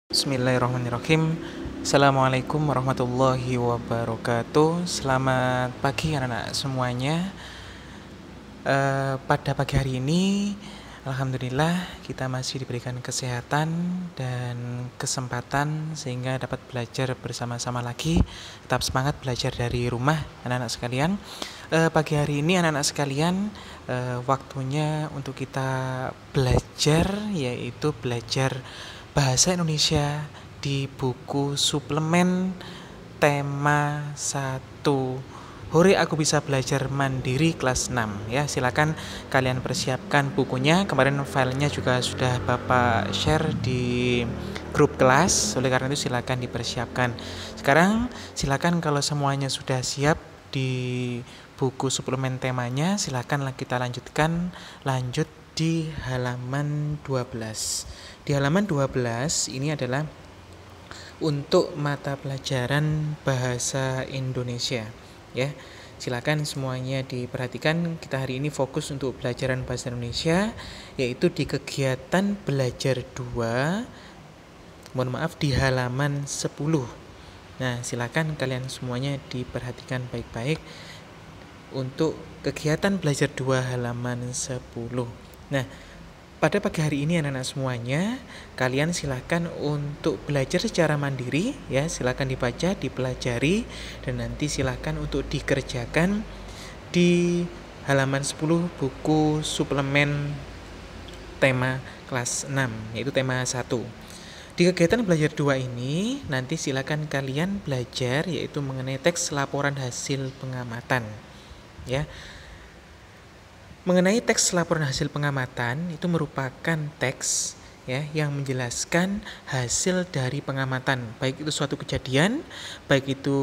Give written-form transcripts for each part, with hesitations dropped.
Bismillahirrahmanirrahim. Assalamualaikum warahmatullahi wabarakatuh. Selamat pagi anak-anak semuanya. Pada pagi hari ini, alhamdulillah kita masih diberikan kesehatan dan kesempatan sehingga dapat belajar bersama-sama lagi. Tetap semangat belajar dari rumah, anak-anak sekalian. Pagi hari ini anak-anak sekalian, waktunya untuk kita belajar, yaitu belajar Bahasa Indonesia di buku suplemen tema 1. Hore aku bisa belajar mandiri kelas 6 ya. Silakan kalian persiapkan bukunya. Kemarin filenya juga sudah Bapak share di grup kelas. Oleh karena itu silakan dipersiapkan. Sekarang silakan kalau semuanya sudah siap di buku suplemen temanya, silakan kita lanjut di halaman 12. Di halaman 12 ini adalah untuk mata pelajaran bahasa Indonesia ya. Silakan semuanya diperhatikan. Kita hari ini fokus untuk pelajaran bahasa Indonesia, yaitu di kegiatan belajar 2. Mohon maaf, di halaman 10. Nah, silakan kalian semuanya diperhatikan baik-baik untuk kegiatan belajar 2 halaman 10. Nah, pada pagi hari ini anak-anak semuanya, kalian silakan untuk belajar secara mandiri ya, silakan dibaca, dipelajari, dan nanti silakan untuk dikerjakan di halaman 10 buku suplemen tema kelas 6, yaitu tema 1. Di kegiatan belajar 2 ini, nanti silakan kalian belajar yaitu mengenai teks laporan hasil pengamatan ya. Mengenai teks laporan hasil pengamatan, itu merupakan teks ya yang menjelaskan hasil dari pengamatan, baik itu suatu kejadian, baik itu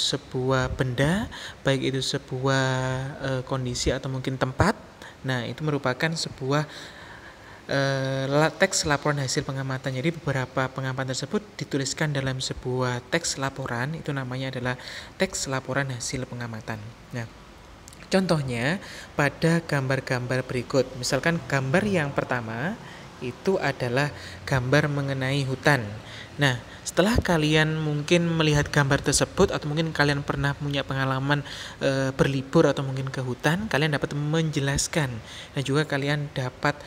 sebuah benda, baik itu sebuah kondisi atau mungkin tempat. Nah, itu merupakan sebuah teks laporan hasil pengamatan. Jadi beberapa pengamatan tersebut dituliskan dalam sebuah teks laporan, itu namanya adalah teks laporan hasil pengamatan. Nah, contohnya pada gambar-gambar berikut. Misalkan gambar yang pertama itu adalah gambar mengenai hutan. Nah, setelah kalian mungkin melihat gambar tersebut atau mungkin kalian pernah punya pengalaman berlibur atau mungkin ke hutan, kalian dapat menjelaskan dan juga kalian dapat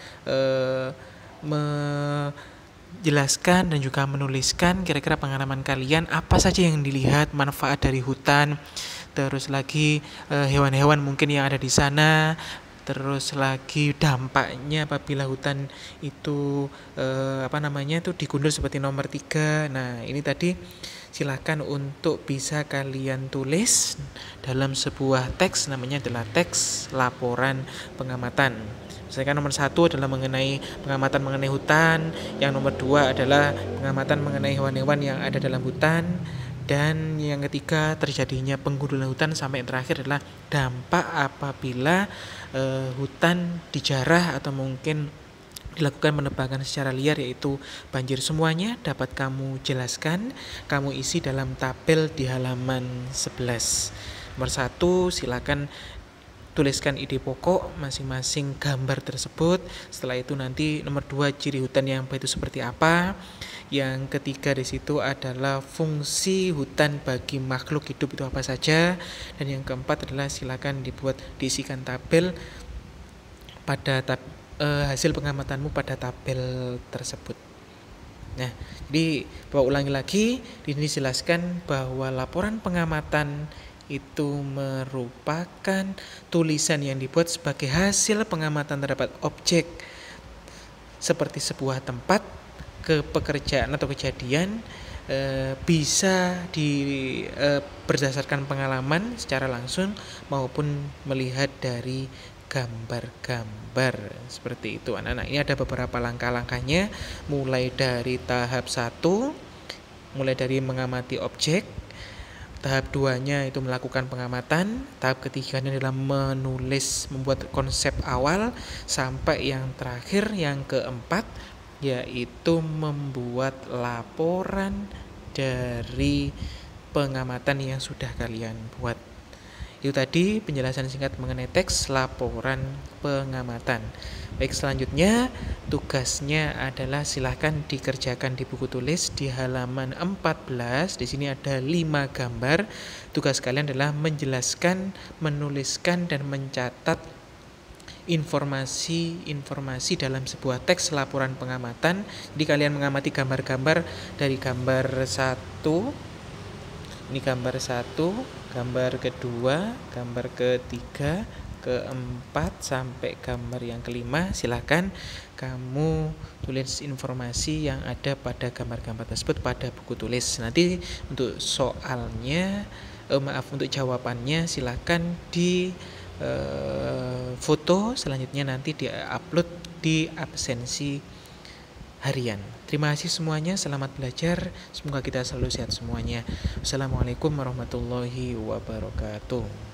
menjelaskan dan juga menuliskan kira-kira pengalaman kalian apa saja yang dilihat, manfaat dari hutan, terus lagi hewan-hewan mungkin yang ada di sana, terus lagi dampaknya apabila hutan itu itu digundul seperti nomor 3. Nah, ini tadi silakan untuk bisa kalian tulis dalam sebuah teks, namanya adalah teks laporan pengamatan. Misalkan nomor 1 adalah mengenai pengamatan mengenai hutan, yang nomor 2 adalah pengamatan mengenai hewan-hewan yang ada dalam hutan, dan yang ketiga terjadinya penggundulan hutan, sampai yang terakhir adalah dampak apabila hutan dijarah atau mungkin dilakukan penebangan secara liar, yaitu banjir. Semuanya dapat kamu jelaskan, kamu isi dalam tabel di halaman 11. Nomor 1 silakan tuliskan ide pokok masing-masing gambar tersebut. Setelah itu nanti nomor 2 ciri hutan yang baik itu seperti apa. Yang ketiga di situ adalah fungsi hutan bagi makhluk hidup itu apa saja. Dan yang keempat adalah silakan diisikan tabel pada hasil pengamatanmu pada tabel tersebut. Nah, jadi Bapak ulangi lagi, ini dijelaskan bahwa laporan pengamatan itu merupakan tulisan yang dibuat sebagai hasil pengamatan terhadap objek seperti sebuah tempat, pekerjaan atau kejadian, bisa berdasarkan pengalaman secara langsung maupun melihat dari gambar-gambar seperti itu. Anak-anak, ini ada beberapa langkah-langkahnya, mulai dari tahap 1, mulai dari mengamati objek. Tahap 2-nya itu melakukan pengamatan. Tahap ketiganya adalah membuat konsep awal. Sampai yang terakhir, yang keempat, yaitu membuat laporan dari pengamatan yang sudah kalian buat. Itu tadi penjelasan singkat mengenai teks laporan pengamatan. Baik, selanjutnya tugasnya adalah silahkan dikerjakan di buku tulis di halaman 14. Di sini ada 5 gambar. Tugas kalian adalah menjelaskan, menuliskan, dan mencatat informasi dalam sebuah teks laporan pengamatan. Jadi kalian mengamati gambar-gambar dari gambar 1, ini gambar 1, gambar kedua, gambar ketiga, keempat, sampai gambar yang kelima. Silahkan kamu tulis informasi yang ada pada gambar-gambar tersebut pada buku tulis. Nanti untuk soalnya, untuk jawabannya silahkan di foto, selanjutnya nanti di-upload di absensi harian. Terima kasih semuanya, selamat belajar, semoga kita selalu sehat semuanya. Wassalamualaikum warahmatullahi wabarakatuh.